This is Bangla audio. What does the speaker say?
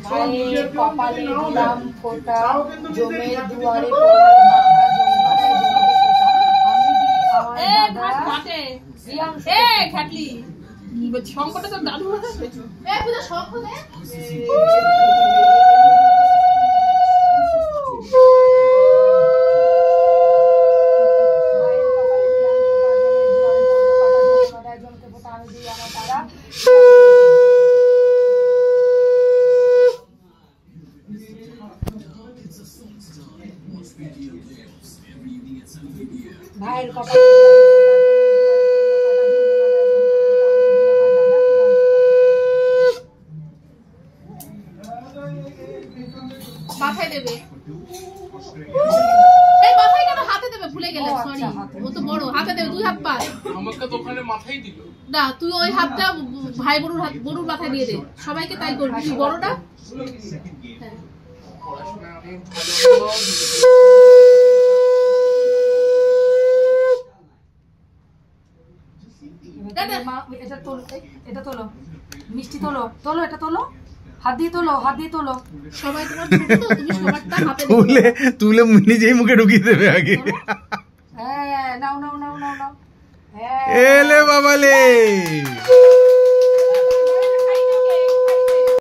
ভাইয়ের কপালে দিলাম ফোঁটা, জমের দুয়ারে সংকটে তো দাদু ভাইয়ের কপালে মাথায় দেবে, এই মাথায় কেন হাতে দেবে, ভুলে গেলে, সরি ও তো বড়, হাতে দেবে, দুই হাত পায় আমাকে তো ওখানে মাথায় দিল না, তুই ওই হাতটা ভাই বড়ুর হাত, বড়ুর মাথায় দিয়ে দে, সবাইকে তাই করবি, তুই বড়টা। এটা তোলো, মিষ্টি তোলো, তোলো এটা তোলো, হাত দিয়ে তোলো, হাত দিয়ে তোলো। সবাই তোমার ছোট তো, তুমি সবারটা হাতে তুলে তুলে নিজেই মুখে ঢুকিয়ে দেবে আগে। হ্যাঁ নাও নাও নাও নাও নাও, এলে বাবালে।